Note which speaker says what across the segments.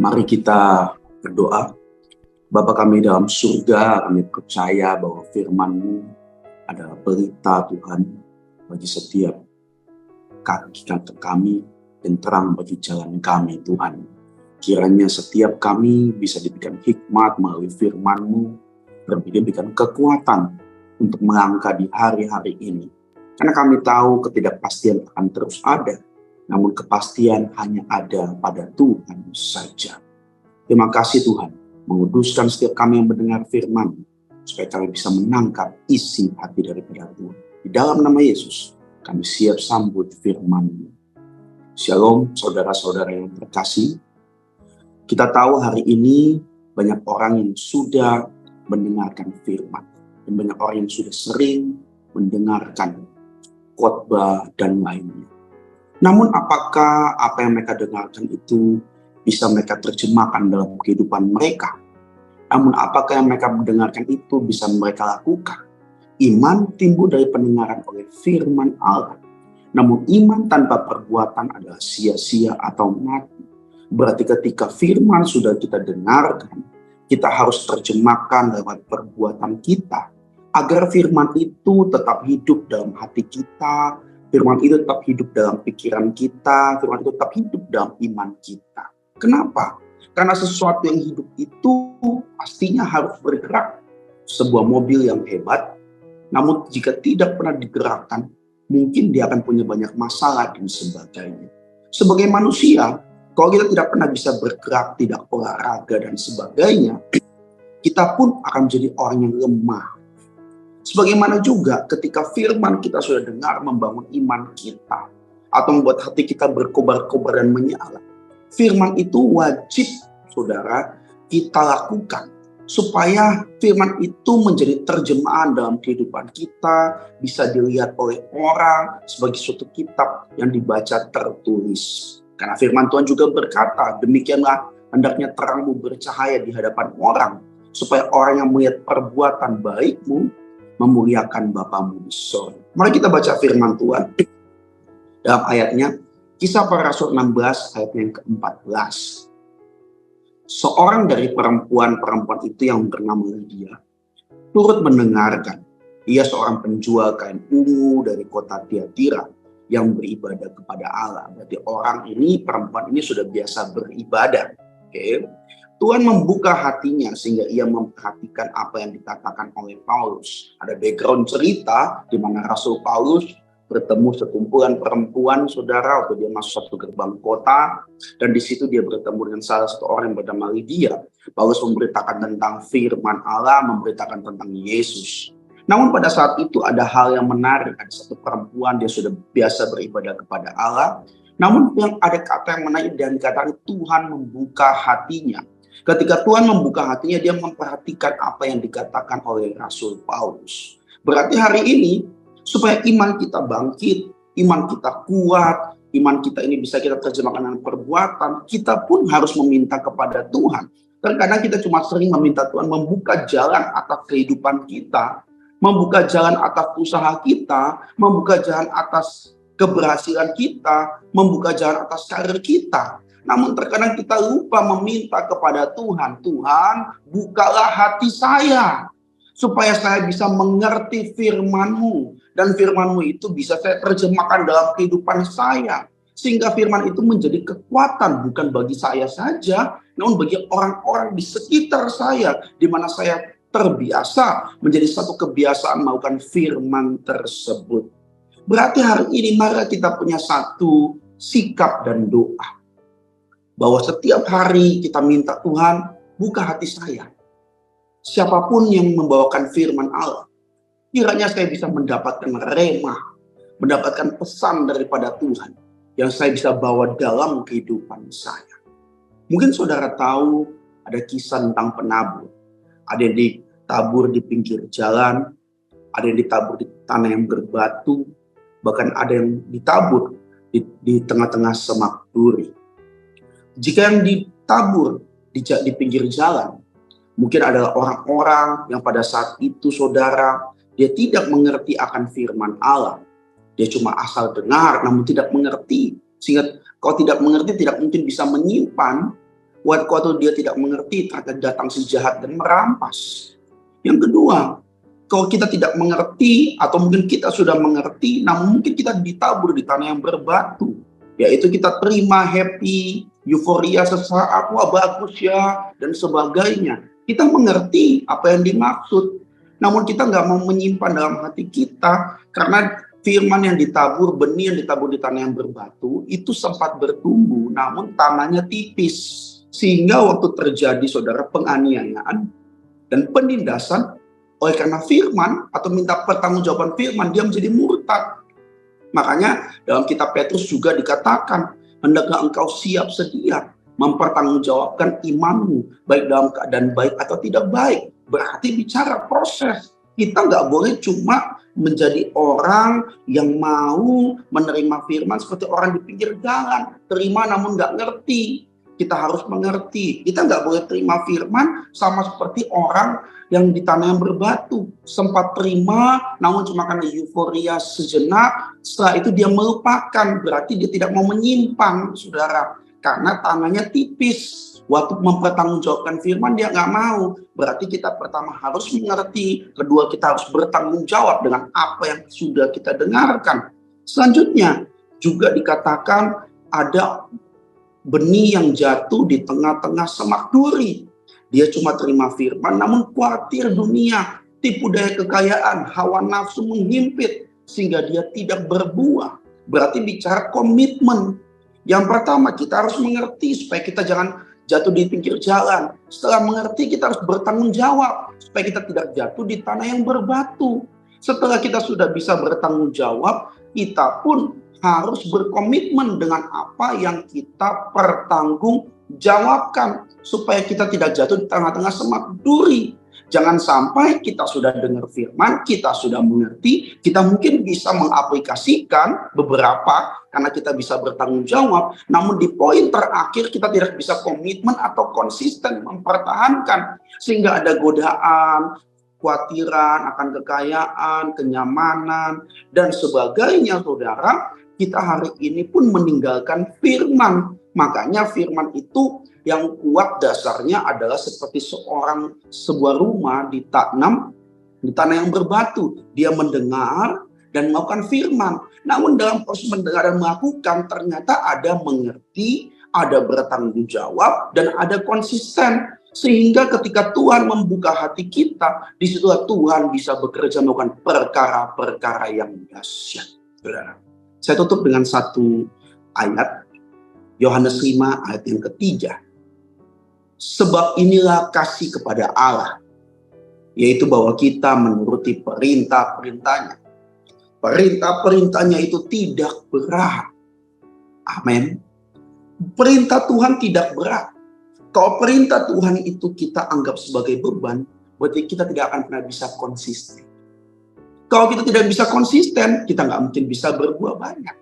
Speaker 1: Mari kita berdoa. Bapa kami dalam surga, kami percaya bahwa firman-Mu adalah berita Tuhan bagi setiap kaki kami dan terang bagi jalan kami Tuhan. Kiranya setiap kami bisa diberikan hikmat melalui firman-Mu dan diberikan kekuatan untuk melangkah di hari-hari ini. Karena kami tahu ketidakpastian akan terus ada, namun kepastian hanya ada pada Tuhan saja. Terima kasih Tuhan, menguduskan setiap kami yang mendengar firman, supaya kami bisa menangkap isi hati daripada Tuhan. Di dalam nama Yesus, kami siap sambut firman-Mu. Shalom saudara-saudara yang terkasih. Kita tahu hari ini banyak orang yang sudah mendengarkan firman. Dan banyak orang yang sudah sering mendengarkan khotbah dan lainnya. Namun apakah apa yang mereka dengarkan itu bisa mereka terjemahkan dalam kehidupan mereka? Namun apakah yang mereka mendengarkan itu bisa mereka lakukan? Iman timbul dari pendengaran oleh firman Allah. Namun iman tanpa perbuatan adalah sia-sia atau mati. Berarti ketika firman sudah kita dengarkan, kita harus terjemahkan lewat perbuatan kita. Agar firman itu tetap hidup dalam hati kita, firman itu tetap hidup dalam pikiran kita, firman itu tetap hidup dalam iman kita. Kenapa? Karena sesuatu yang hidup itu pastinya harus bergerak. Sebuah mobil yang hebat, namun jika tidak pernah digerakkan, mungkin dia akan punya banyak masalah dan sebagainya. Sebagai manusia, kalau kita tidak pernah bisa bergerak, tidak olahraga dan sebagainya, kita pun akan menjadi orang yang lemah. Sebagaimana juga ketika firman kita sudah dengar membangun iman kita, atau membuat hati kita berkobar-kobar dan menyala. Firman itu wajib, saudara, kita lakukan. Supaya firman itu menjadi terjemahan dalam kehidupan kita, bisa dilihat oleh orang sebagai suatu kitab yang dibaca tertulis. Karena firman Tuhan juga berkata, demikianlah hendaknya terangmu bercahaya di hadapan orang, supaya orang yang melihat perbuatan baikmu memuliakan Bapamu di surga. Mari kita baca firman Tuhan dalam ayatnya, Kisah Para Rasul 16 ayat yang ke-14. Seorang dari perempuan-perempuan itu yang bernama Lydia turut mendengarkan. Dia seorang penjual kain ungu dari kota Tiatira yang beribadah kepada Allah. Berarti orang ini, perempuan ini sudah biasa beribadah. Oke. Tuhan membuka hatinya sehingga ia memperhatikan apa yang dikatakan oleh Paulus. Ada background cerita di mana Rasul Paulus bertemu sekumpulan perempuan, saudara, waktu dia masuk satu gerbang kota, dan di situ dia bertemu dengan salah satu orang yang bernama Lydia. Paulus memberitakan tentang firman Allah, memberitakan tentang Yesus. Namun pada saat itu ada hal yang menarik. Ada satu perempuan, dia sudah biasa beribadah kepada Allah. Namun yang ada kata yang menarik dan dikatakan Tuhan membuka hatinya. Ketika Tuhan membuka hatinya, dia memperhatikan apa yang dikatakan oleh Rasul Paulus. Berarti hari ini, supaya iman kita bangkit, iman kita kuat, iman kita ini bisa kita terjemahkan dengan perbuatan, kita pun harus meminta kepada Tuhan. Terkadang kita cuma sering meminta Tuhan membuka jalan atas kehidupan kita, membuka jalan atas usaha kita, membuka jalan atas keberhasilan kita, membuka jalan atas karir kita. Namun terkadang kita lupa meminta kepada Tuhan, Tuhan bukalah hati saya, supaya saya bisa mengerti firman-Mu. Dan firman-Mu itu bisa saya terjemahkan dalam kehidupan saya. Sehingga firman itu menjadi kekuatan bukan bagi saya saja, namun bagi orang-orang di sekitar saya, di mana saya terbiasa menjadi satu kebiasaan melakukan firman tersebut. Berarti hari ini mari kita punya satu sikap dan doa. Bahwa setiap hari kita minta Tuhan buka hati saya. Siapapun yang membawakan firman Allah, kiranya saya bisa mendapatkan rema, mendapatkan pesan daripada Tuhan yang saya bisa bawa dalam kehidupan saya. Mungkin saudara tahu ada kisah tentang penabur. Ada yang ditabur di pinggir jalan, ada yang ditabur di tanah yang berbatu, bahkan ada yang ditabur di tengah-tengah semak duri. Jika yang ditabur di pinggir jalan, mungkin adalah orang-orang yang pada saat itu saudara, dia tidak mengerti akan firman Allah. Dia cuma asal dengar namun tidak mengerti. Sehingga kalau tidak mengerti tidak mungkin bisa menyimpan Waktu dia tidak mengerti, ternyata datang si jahat dan merampas. Yang kedua, kalau kita tidak mengerti, atau mungkin kita sudah mengerti, namun mungkin kita ditabur di tanah yang berbatu. Yaitu kita terima happy, euforia sesaat, wah bagus ya, dan sebagainya. Kita mengerti apa yang dimaksud, namun kita nggak mau menyimpan dalam hati kita, karena firman yang ditabur, benih yang ditabur di tanah yang berbatu, itu sempat bertumbuh, namun tanahnya tipis. Sehingga waktu terjadi saudara penganiayaan dan penindasan, oleh karena firman atau minta pertanggungjawaban firman, dia menjadi murtad. Makanya dalam kitab Petrus juga dikatakan, hendaklah engkau siap sedia mempertanggungjawabkan imanmu, baik dalam keadaan baik atau tidak baik. Berarti bicara proses. Kita nggak boleh cuma menjadi orang yang mau menerima firman seperti orang di pinggir jalan, terima namun nggak ngerti. Kita harus mengerti. Kita nggak boleh terima firman sama seperti orang yang di tanah yang berbatu. Sempat terima, namun cuma karena euforia sejenak, setelah itu dia melupakan. Berarti dia tidak mau menyimpan, saudara. Karena tanahnya tipis. Waktu mempertanggungjawabkan firman, dia nggak mau. Berarti kita pertama harus mengerti. Kedua, kita harus bertanggung jawab dengan apa yang sudah kita dengarkan. Selanjutnya, juga dikatakan ada benih yang jatuh di tengah-tengah semak duri. Dia cuma terima firman, namun khawatir dunia, tipu daya kekayaan, hawa nafsu menghimpit, sehingga dia tidak berbuah. Berarti bicara komitmen. Yang pertama, kita harus mengerti supaya kita jangan jatuh di pinggir jalan. Setelah mengerti, kita harus bertanggung jawab supaya kita tidak jatuh di tanah yang berbatu. Setelah kita sudah bisa bertanggung jawab, kita pun harus berkomitmen dengan apa yang kita pertanggungjawabkan supaya kita tidak jatuh di tengah-tengah semak duri. Jangan sampai kita sudah dengar firman, kita sudah mengerti, kita mungkin bisa mengaplikasikan beberapa karena kita bisa bertanggung jawab, namun di poin terakhir kita tidak bisa komitmen atau konsisten mempertahankan, sehingga ada godaan, kekhawatiran akan kekayaan, kenyamanan, dan sebagainya, saudara. Kita hari ini pun meninggalkan firman. Makanya firman itu yang kuat dasarnya adalah seperti sebuah rumah ditanam di tanah yang berbatu. Dia mendengar dan melakukan firman. Namun dalam proses mendengar dan melakukan, ternyata ada mengerti, ada bertanggung jawab, dan ada konsisten. Sehingga ketika Tuhan membuka hati kita, disitulah Tuhan bisa bekerja melakukan perkara-perkara yang dahsyat. Saudara, saya tutup dengan satu ayat, Yohanes 5 ayat yang ketiga. Sebab inilah kasih kepada Allah, yaitu bahwa kita menuruti perintah-perintahnya. Perintah-perintahnya itu tidak berat. Amin. Perintah Tuhan tidak berat. Kalau perintah Tuhan itu kita anggap sebagai beban, berarti kita tidak akan pernah bisa konsisten. Kalau kita tidak bisa konsisten, kita nggak mungkin bisa berbuah banyak.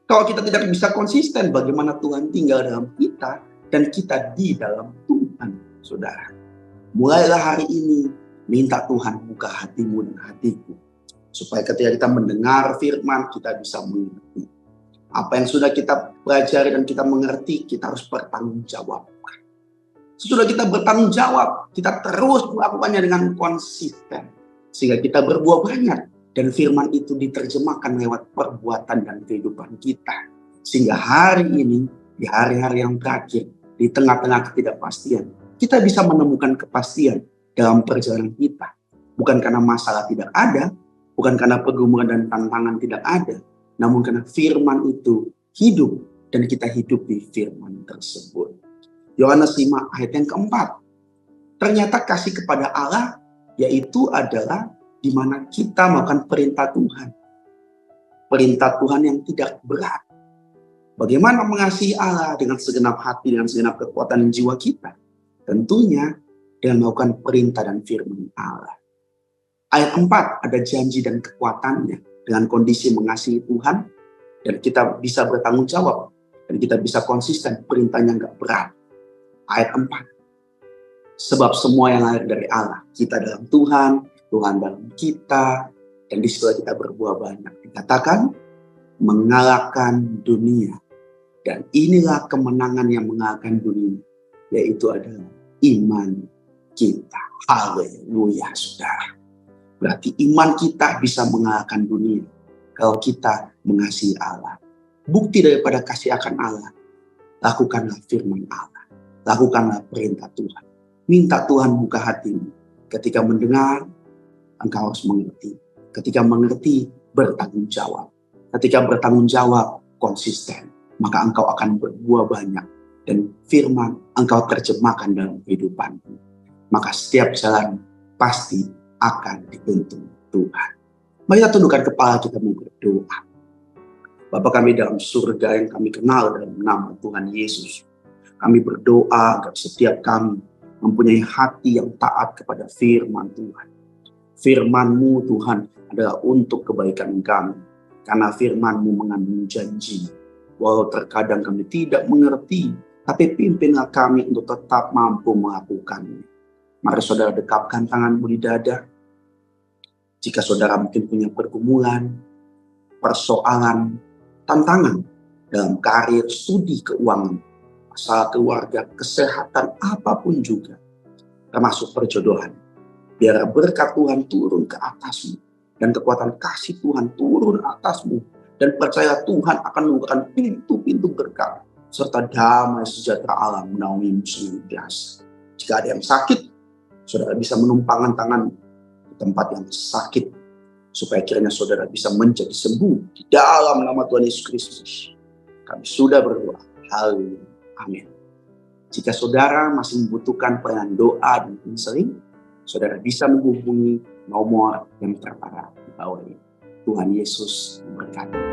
Speaker 1: Kalau kita tidak bisa konsisten, bagaimana Tuhan tinggal dalam kita dan kita di dalam Tuhan, saudara. Mulailah hari ini, minta Tuhan buka hatimu dan hatiku. Supaya ketika kita mendengar firman, kita bisa mengerti. Apa yang sudah kita pelajari dan kita mengerti, kita harus bertanggung jawabkan. Sesudah kita bertanggung jawab, kita terus melakukannya dengan konsisten. Sehingga kita berbuah banyak. Dan firman itu diterjemahkan lewat perbuatan dan kehidupan kita. Sehingga hari ini, di hari-hari yang terakhir, di tengah-tengah ketidakpastian, kita bisa menemukan kepastian dalam perjalanan kita. Bukan karena masalah tidak ada, bukan karena pergumulan dan tantangan tidak ada, namun karena firman itu hidup dan kita hidup di firman tersebut. Yohanes 5 ayat yang keempat. Ternyata kasih kepada Allah yaitu adalah di mana kita melakukan perintah Tuhan. Perintah Tuhan yang tidak berat. Bagaimana mengasihi Allah dengan segenap hati, dengan segenap kekuatan dan jiwa kita? Tentunya dengan melakukan perintah dan firman Allah. Ayat 4 ada janji dan kekuatannya dengan kondisi mengasihi Tuhan dan kita bisa bertanggung jawab dan kita bisa konsisten, perintahnya nggak berat. Ayat 4. Sebab semua yang lahir dari Allah, kita dalam Tuhan, Tuhan dalam kita, dan di situ kita berbuah banyak. Dikatakan mengalahkan dunia. Dan inilah kemenangan yang mengalahkan dunia, yaitu adalah iman kita. Haleluya, saudara. Berarti iman kita bisa mengalahkan dunia kalau kita mengasihi Allah. Bukti daripada kasih akan Allah, lakukanlah firman Allah. Lakukanlah perintah Tuhan. Minta Tuhan buka hatimu. Ketika mendengar, engkau harus mengerti. Ketika mengerti, bertanggung jawab. Ketika bertanggung jawab, konsisten. Maka engkau akan berbuah banyak. Dan firman engkau terjemahkan dalam kehidupanmu. Maka setiap jalan pasti akan dituntun Tuhan. Mari kita tundukkan kepala, kita mau berdoa. Bapa kami dalam surga yang kami kenal dalam nama Tuhan Yesus. Kami berdoa agar setiap kami mempunyai hati yang taat kepada firman Tuhan. Firman-Mu Tuhan adalah untuk kebaikan kami. Karena firman-Mu mengandung janji. Walau terkadang kami tidak mengerti, tapi pimpinlah kami untuk tetap mampu melakukannya. Mari saudara dekapkan tanganmu di dada. Jika saudara mungkin punya pergumulan, persoalan, tantangan dalam karir, studi, keuangan, masalah keluarga, kesehatan, apapun juga, termasuk perjodohan. Biar berkat Tuhan turun ke atasmu dan kekuatan kasih Tuhan turun atasmu, dan percaya Tuhan akan membukakan pintu-pintu berkat serta damai sejahtera Allah menaungimu senantiasa. Jika ada yang sakit, saudara bisa menumpangkan tangan di tempat yang sakit, supaya kiranya saudara bisa menjadi sembuh di dalam nama Tuhan Yesus Kristus. Kami sudah berdoa. Haleluya. Amin. Jika saudara masih membutuhkan pelayanan doa dan konseling, saudara bisa menghubungi nomor yang tertera di bawah ini. Tuhan Yesus memberkati.